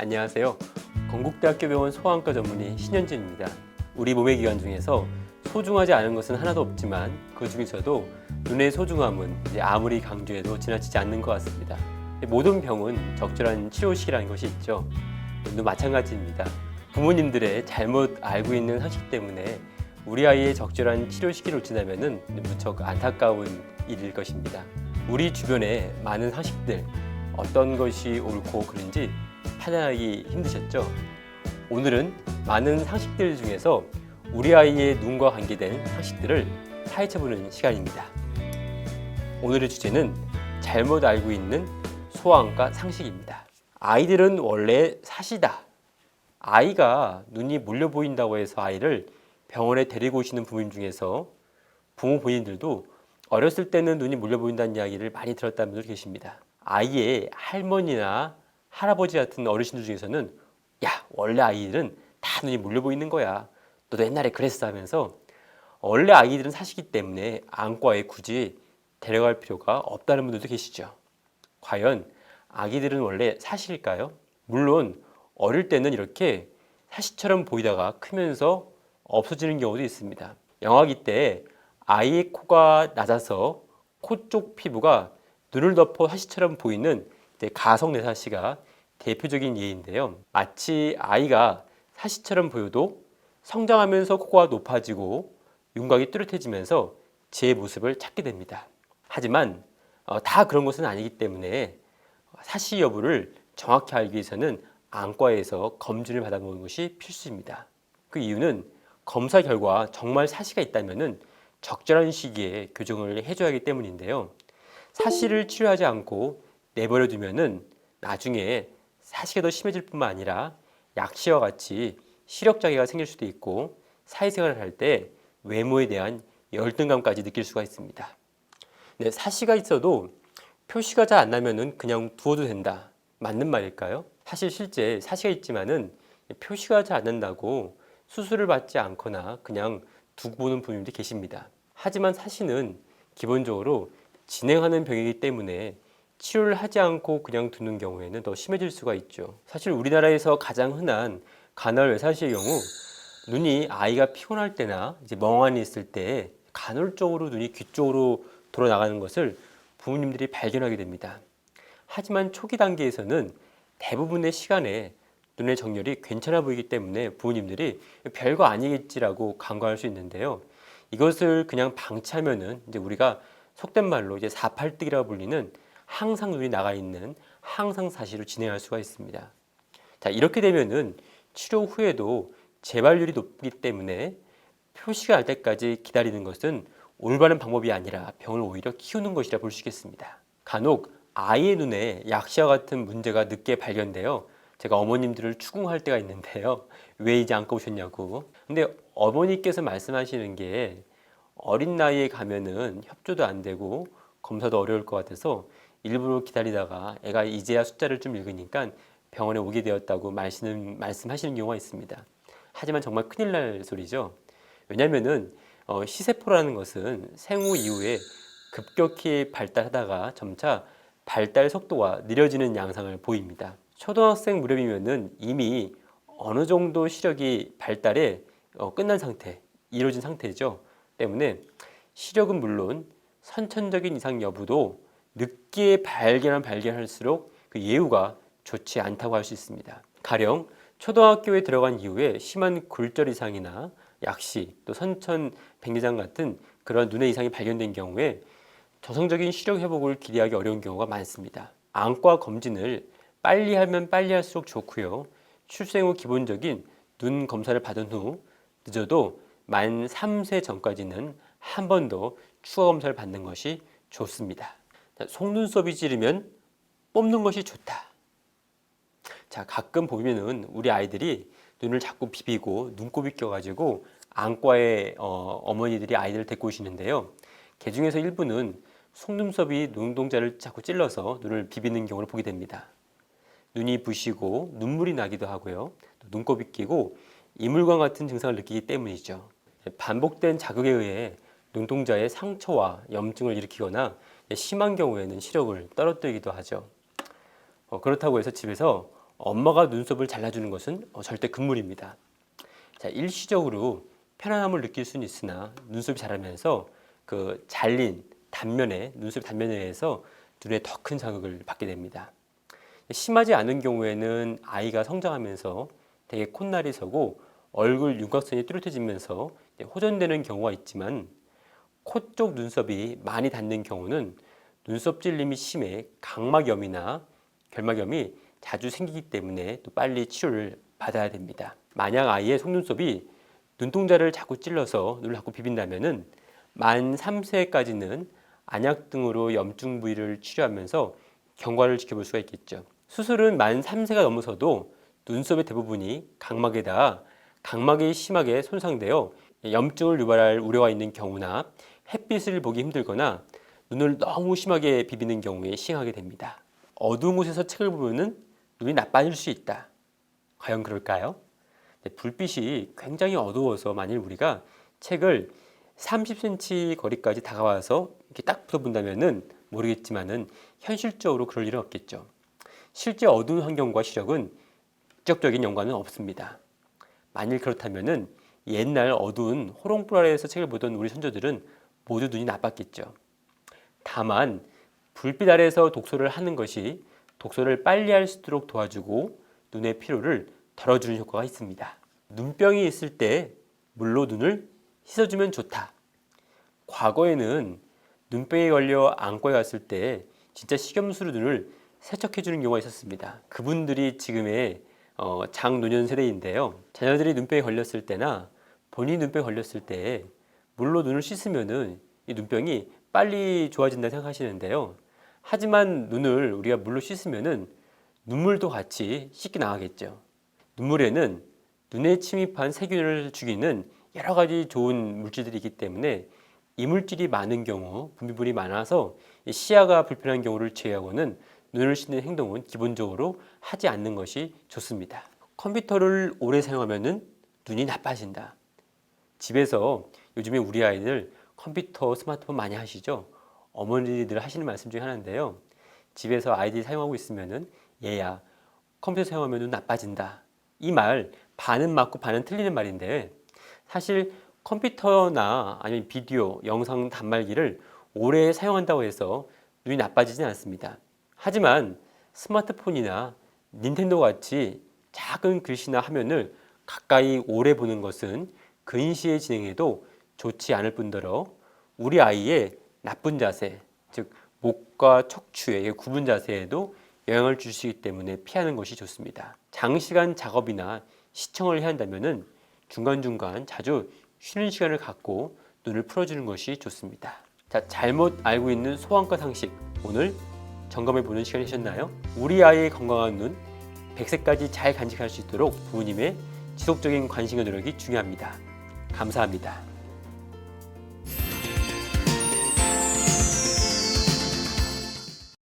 안녕하세요. 건국대학교 병원 소아안과 전문의 신현진입니다. 우리 몸의 기관 중에서 소중하지 않은 것은 하나도 없지만 그 중에서도 눈의 소중함은 아무리 강조해도 지나치지 않는 것 같습니다. 모든 병은 적절한 치료 시기라는 것이 있죠. 눈도 마찬가지입니다. 부모님들의 잘못 알고 있는 상식 때문에 우리 아이의 적절한 치료 시기를 놓친다면 무척 안타까운 일일 것입니다. 우리 주변의 많은 상식들, 어떤 것이 옳고 그른지 판단하기 힘드셨죠? 오늘은 많은 상식들 중에서 우리 아이의 눈과 관계된 상식들을 파헤쳐보는 시간입니다. 오늘의 주제는 잘못 알고 있는 소아안과 상식입니다. 아이들은 원래 사시다. 아이가 눈이 몰려 보인다고 해서 아이를 병원에 데리고 오시는 부모님 중에서 부모 본인들도 어렸을 때는 눈이 몰려 보인다는 이야기를 많이 들었다는 분들 계십니다. 아이의 할머니나 할아버지 같은 어르신들 중에서는 야, 원래 아이들은 다 눈이 몰려 보이는 거야. 너도 옛날에 그랬어 하면서 원래 아이들은 사시기 때문에 안과에 굳이 데려갈 필요가 없다는 분들도 계시죠. 과연 아기들은 원래 사실일까요? 물론 어릴 때는 이렇게 사시처럼 보이다가 크면서 없어지는 경우도 있습니다. 영아기 때 아이의 코가 낮아서 코 쪽 피부가 눈을 덮어 사시처럼 보이는 가성내사시가 대표적인 예인데요. 마치 아이가 사시처럼 보여도 성장하면서 코가 높아지고 윤곽이 뚜렷해지면서 제 모습을 찾게 됩니다. 하지만 다 그런 것은 아니기 때문에 사시 여부를 정확히 알기 위해서는 안과에서 검진을 받아보는 것이 필수입니다. 그 이유는 검사 결과 정말 사시가 있다면 적절한 시기에 교정을 해줘야 하기 때문인데요. 사시를 치료하지 않고 내버려 두면은 나중에 사시가 더 심해질 뿐만 아니라 약시와 같이 시력장애가 생길 수도 있고 사회생활을 할 때 외모에 대한 열등감까지 느낄 수가 있습니다. 네, 사시가 있어도 표시가 잘 안 나면은 그냥 두어도 된다. 맞는 말일까요? 사실 실제 사시가 있지만은 표시가 잘 안 난다고 수술을 받지 않거나 그냥 두고 보는 분들도 계십니다. 하지만 사시는 기본적으로 진행하는 병이기 때문에 치료를 하지 않고 그냥 두는 경우에는 더 심해질 수가 있죠. 사실 우리나라에서 가장 흔한 간헐 외사시의 경우 눈이 아이가 피곤할 때나 이제 멍하니 있을 때 간헐적으로 눈이 귀 쪽으로 돌아나가는 것을 부모님들이 발견하게 됩니다. 하지만 초기 단계에서는 대부분의 시간에 눈의 정렬이 괜찮아 보이기 때문에 부모님들이 별거 아니겠지라고 간과할 수 있는데요. 이것을 그냥 방치하면은 이제 우리가 속된 말로 이제 사팔뜨기라고 불리는 항상 눈이 나가 있는 항상 사시로 진행할 수가 있습니다. 자, 이렇게 되면은 치료 후에도 재발률이 높기 때문에 표시가 날 때까지 기다리는 것은 올바른 방법이 아니라 병을 오히려 키우는 것이라 볼 수 있겠습니다. 간혹 아이의 눈에 약시와 같은 문제가 늦게 발견되어 제가 어머님들을 추궁할 때가 있는데요. 왜 이제 안 꺼보셨냐고. 근데 어머니께서 말씀하시는 게 어린 나이에 가면은 협조도 안 되고 검사도 어려울 것 같아서 일부러 기다리다가 애가 이제야 숫자를 좀 읽으니까 병원에 오게 되었다고 말씀하시는 경우가 있습니다. 하지만 정말 큰일 날 소리죠. 왜냐면은 시세포라는 것은 생후 이후에 급격히 발달하다가 점차 발달 속도가 느려지는 양상을 보입니다. 초등학생 무렵이면은 이미 어느 정도 시력이 발달에 끝난 상태, 이루어진 상태죠. 때문에 시력은 물론 선천적인 이상 여부도 늦게 발견할수록 그 예후가 좋지 않다고 할 수 있습니다. 가령 초등학교에 들어간 이후에 심한 굴절 이상이나 약시, 또 선천 백내장 같은 그런 눈의 이상이 발견된 경우에 정상적인 시력 회복을 기대하기 어려운 경우가 많습니다. 안과 검진을 빨리 하면 빨리 할수록 좋고요. 출생 후 기본적인 눈 검사를 받은 후 늦어도 만 3세 전까지는 한 번 더 추가 검사를 받는 것이 좋습니다. 속눈썹이 찌르면 뽑는 것이 좋다. 자, 가끔 보면은 우리 아이들이 눈을 자꾸 비비고 눈곱이 껴가지고 안과에 어머니들이 아이들을 데리고 오시는데요. 그 중에서 일부는 속눈썹이 눈동자를 자꾸 찔러서 눈을 비비는 경우를 보게 됩니다. 눈이 부시고 눈물이 나기도 하고요. 또 눈곱이 끼고 이물감 같은 증상을 느끼기 때문이죠. 반복된 자극에 의해 눈동자에 상처와 염증을 일으키거나 심한 경우에는 시력을 떨어뜨리기도 하죠. 그렇다고 해서 집에서 엄마가 눈썹을 잘라주는 것은 절대 금물입니다. 자, 일시적으로 편안함을 느낄 수는 있으나 눈썹이 자라면서 그 잘린 단면에 눈썹 단면에 의해서 눈에 더 큰 자극을 받게 됩니다. 심하지 않은 경우에는 아이가 성장하면서 되게 콧날이 서고 얼굴 윤곽선이 뚜렷해지면서 호전되는 경우가 있지만 코 쪽 눈썹이 많이 닿는 경우는 눈썹 찔림이 심해 각막염이나 결막염이 자주 생기기 때문에 또 빨리 치료를 받아야 됩니다. 만약 아이의 속눈썹이 눈동자를 자꾸 찔러서 눈을 자꾸 비빈다면은 만 3세까지는 안약 등으로 염증 부위를 치료하면서 경과를 지켜볼 수가 있겠죠. 수술은 만 3세가 넘어서도 눈썹의 대부분이 각막에다 각막이 심하게 손상되어 염증을 유발할 우려가 있는 경우나 햇빛을 보기 힘들거나 눈을 너무 심하게 비비는 경우에 시행하게 됩니다. 어두운 곳에서 책을 보면 눈이 나빠질 수 있다. 과연 그럴까요? 불빛이 굉장히 어두워서 만일 우리가 책을 30cm 거리까지 다가와서 이렇게 딱 붙어본다면은 모르겠지만은 현실적으로 그럴 일은 없겠죠. 실제 어두운 환경과 시력은 직접적인 연관은 없습니다. 만일 그렇다면은 옛날 어두운 호롱불 아래에서 책을 보던 우리 선조들은 모두 눈이 나빴겠죠. 다만 불빛 아래에서 독서를 하는 것이 독서를 빨리 할 수 있도록 도와주고 눈의 피로를 덜어주는 효과가 있습니다. 눈병이 있을 때 물로 눈을 씻어주면 좋다. 과거에는 눈병에 걸려 안과에 갔을 때 진짜 식염수로 눈을 세척해주는 경우가 있었습니다. 그분들이 지금의 장노년 세대인데요. 자녀들이 눈병에 걸렸을 때나 본인이 눈병에 걸렸을 때 물로 눈을 씻으면은 이 눈병이 빨리 좋아진다 생각하시는데요. 하지만 눈을 우리가 물로 씻으면은 눈물도 같이 씻겨 나가겠죠. 눈물에는 눈에 침입한 세균을 죽이는 여러 가지 좋은 물질들이 있기 때문에 이물질이 많은 경우, 분비물이 많아서 시야가 불편한 경우를 제외하고는 눈을 씻는 행동은 기본적으로 하지 않는 것이 좋습니다. 컴퓨터를 오래 사용하면 눈이 나빠진다. 집에서 요즘에 우리 아이들 컴퓨터, 스마트폰 많이 하시죠? 어머니들 하시는 말씀 중에 하나인데요. 집에서 아이들이 사용하고 있으면은 얘야 컴퓨터 사용하면 눈 나빠진다. 이 말 반은 맞고 반은 틀리는 말인데 사실 컴퓨터나 아니면 비디오, 영상 단말기를 오래 사용한다고 해서 눈이 나빠지진 않습니다. 하지만 스마트폰이나 닌텐도 같이 작은 글씨나 화면을 가까이 오래 보는 것은 근시의 진행에도 좋지 않을 뿐더러 우리 아이의 나쁜 자세, 즉 목과 척추의 구분 자세에도 영향을 줄 수 있기 때문에 피하는 것이 좋습니다. 장시간 작업이나 시청을 해야 한다면 중간중간 자주 쉬는 시간을 갖고 눈을 풀어주는 것이 좋습니다. 자, 잘못 알고 있는 소아과 상식 오늘 점검해 보는 시간이 되셨나요? 우리 아이의 건강한 눈 100세까지 잘 간직할 수 있도록 부모님의 지속적인 관심과 노력이 중요합니다. 감사합니다.